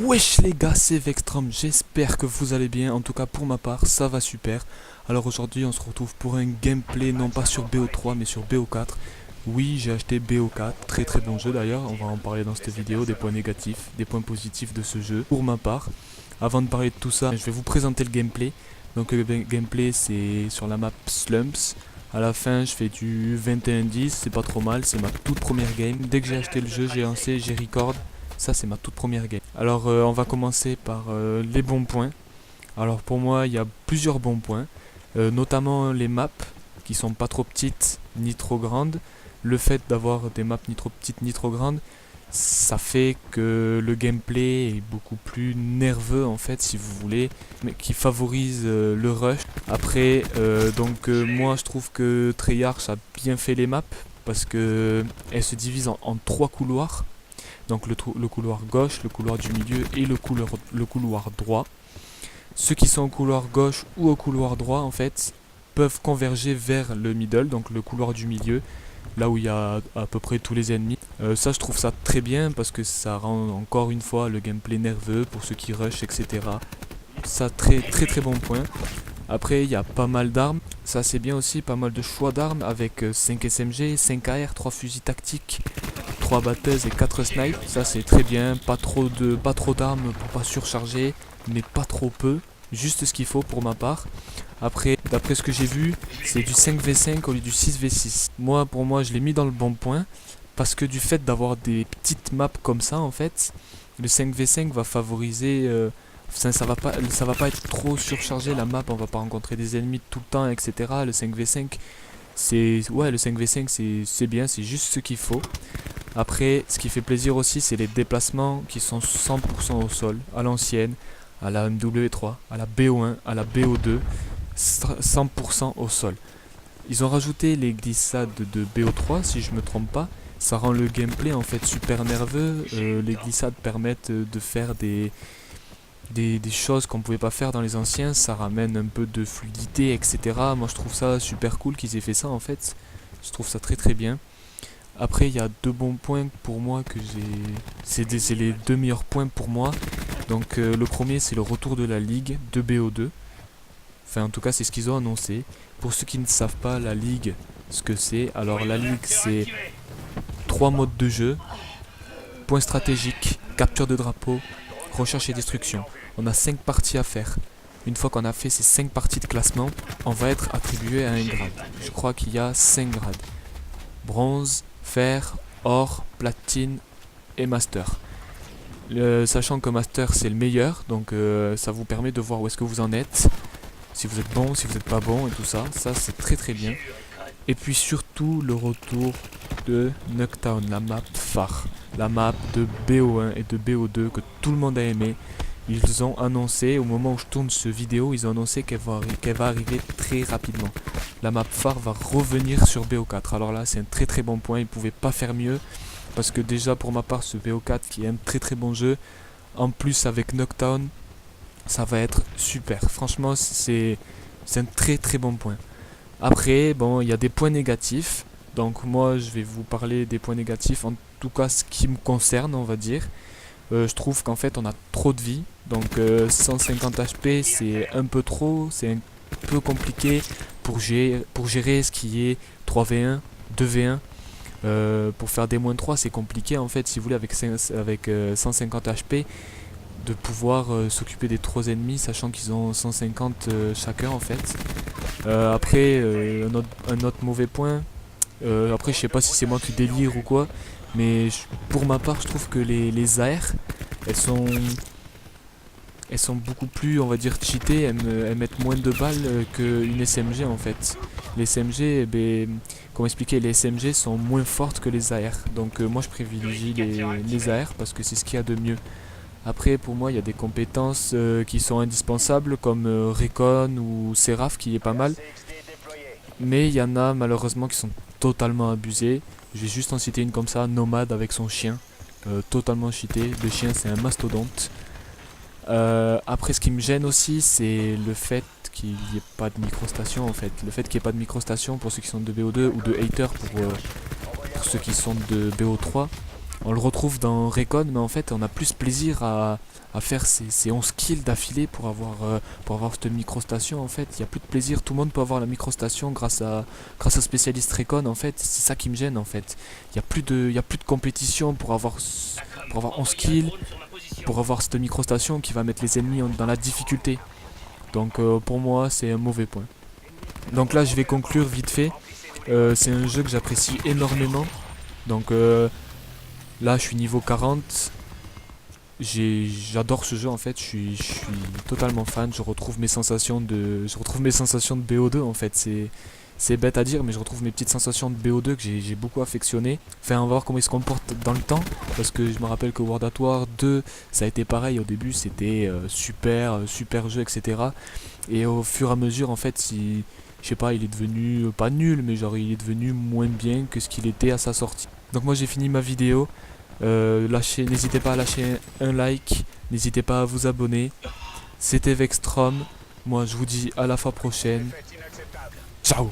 Wesh les gars, c'est Vextrom, j'espère que vous allez bien, en tout cas pour ma part, ça va super. Alors aujourd'hui on se retrouve pour un gameplay, non pas sur BO3 mais sur BO4. Oui, j'ai acheté BO4, très très bon jeu d'ailleurs, on va en parler dans cette vidéo, des points négatifs, des points positifs de ce jeu, pour ma part. Avant de parler de tout ça, je vais vous présenter le gameplay. Donc le gameplay c'est sur la map Slumps. À la fin je fais du 21-10, c'est pas trop mal, c'est ma toute première game. Dès que j'ai acheté le jeu, j'ai lancé, j'ai record. Ça c'est ma toute première game. Alors on va commencer par les bons points. Alors pour moi il y a plusieurs bons points. Notamment les maps qui sont pas trop petites ni trop grandes. Le fait d'avoir des maps ni trop petites ni trop grandes, ça fait que le gameplay est beaucoup plus nerveux en fait si vous voulez, mais qui favorise le rush. Après moi je trouve que Treyarch a bien fait les maps parce que elles se divisent en trois couloirs. Donc le couloir gauche, le couloir du milieu et le couloir droit. Ceux qui sont au couloir gauche ou au couloir droit en fait peuvent converger vers le middle, donc le couloir du milieu, là où il y a à peu près tous les ennemis. Ça je trouve ça très bien parce que ça rend encore une fois le gameplay nerveux pour ceux qui rush, etc. Ça très bon point. Après il y a pas mal d'armes, ça c'est bien aussi, pas mal de choix d'armes avec 5 SMG, 5 AR, 3 fusils tactiques, 3 batteuses et 4 snipes. Ça c'est très bien, pas trop d'armes pour pas surcharger, mais pas trop peu, juste ce qu'il faut pour ma part. Après, d'après ce que j'ai vu, c'est du 5v5 au lieu du 6v6. Pour moi, je l'ai mis dans le bon point, parce que du fait d'avoir des petites maps comme ça, en fait, le 5v5 va favoriser... ça va pas être trop surchargé la map, on va pas rencontrer des ennemis tout le temps, etc. Le 5v5, le 5v5 c'est bien, c'est juste ce qu'il faut. Après, ce qui fait plaisir aussi, c'est les déplacements qui sont 100% au sol, à l'ancienne, à la MW3, à la BO1, à la BO2, 100% au sol. Ils ont rajouté les glissades de BO3, si je me trompe pas. Ça rend le gameplay en fait super nerveux. Les glissades permettent de faire des choses qu'on pouvait pas faire dans les anciens. Ça ramène un peu de fluidité, etc. Moi je trouve ça super cool qu'ils aient fait ça en fait. Je trouve ça très bien. Après il y a deux bons points pour moi que j'ai... C'est les deux meilleurs points pour moi. Donc le premier c'est le retour de la ligue de BO2. Enfin en tout cas c'est ce qu'ils ont annoncé. Pour ceux qui ne savent pas la ligue, ce que c'est, alors la ligue c'est 3 modes de jeu. Point stratégique, capture de drapeau, recherche et destruction. On a 5 parties à faire. Une fois qu'on a fait ces 5 parties de classement, on va être attribué à un grade. Je crois qu'il y a 5 grades. Bronze, fer, or, platine et master. Sachant que master c'est le meilleur, donc ça vous permet de voir où est-ce que vous en êtes, si vous êtes bon, si vous n'êtes pas bon et tout ça, ça c'est très bien. Et puis surtout le retour de Nuketown, la map phare, la map de BO1 et de BO2 que tout le monde a aimé. Ils ont annoncé, au moment où je tourne cette vidéo, ils ont annoncé qu'elle va arriver très rapidement. La map phare va revenir sur BO4. Alors là, c'est un très bon point, ils ne pouvaient pas faire mieux. Parce que déjà, pour ma part, ce BO4 qui est un très bon jeu, en plus avec Nuketown, ça va être super. Franchement, c'est un très bon point. Après, bon, il y a des points négatifs. Donc moi, je vais vous parler des points négatifs, en tout cas ce qui me concerne, on va dire. Je trouve qu'en fait on a trop de vie, donc 150 HP c'est un peu trop, c'est un peu compliqué pour gérer ce qui est 3v1, 2v1. Pour faire des -3 c'est compliqué en fait si vous voulez avec 150 HP de pouvoir s'occuper des 3 ennemis sachant qu'ils ont 150 chacun en fait. Après un autre mauvais point, après je sais pas si c'est moi qui délire ou quoi, mais pour ma part je trouve que les AR elles sont beaucoup plus, on va dire, cheatées, elles mettent moins de balles qu'une SMG en fait. Les SMG, comment expliquer, les SMG sont moins fortes que les AR, donc moi je privilégie les AR parce que c'est ce qu'il y a de mieux. Après pour moi il y a des compétences qui sont indispensables comme Recon ou Seraph qui est pas mal, mais il y en a malheureusement qui sont totalement abusées. Je vais juste en citer une comme ça, Nomade avec son chien, totalement cheaté. Le chien c'est un mastodonte. Après ce qui me gêne aussi c'est le fait qu'il n'y ait pas de microstation en fait. Le fait qu'il n'y ait pas de microstation pour ceux qui sont de BO2 ou de hater pour ceux qui sont de BO3. On le retrouve dans Recon, mais en fait on a plus plaisir à faire ces 11 kills d'affilée pour avoir cette microstation. En fait, il n'y a plus de plaisir, tout le monde peut avoir la microstation grâce au spécialiste Recon. En fait, c'est ça qui me gêne en fait. Il y a plus de compétition pour avoir 11 kills, pour avoir cette microstation qui va mettre les ennemis dans la difficulté. Donc pour moi c'est un mauvais point. Donc là je vais conclure vite fait. C'est un jeu que j'apprécie énormément. Donc là je suis niveau 40. J'adore ce jeu en fait, je suis totalement fan, je retrouve mes sensations de BO2 en fait, c'est bête à dire mais je retrouve mes petites sensations de BO2 que j'ai beaucoup affectionné. Enfin on va voir comment il se comporte dans le temps, parce que je me rappelle que World at War 2 ça a été pareil au début, c'était super jeu etc. Et au fur et à mesure en fait je sais pas, il est devenu pas nul mais genre il est devenu moins bien que ce qu'il était à sa sortie. Donc moi j'ai fini ma vidéo. N'hésitez pas à lâcher un like, n'hésitez pas à vous abonner. C'était Vextrom, moi je vous dis à la fois prochaine. Ciao.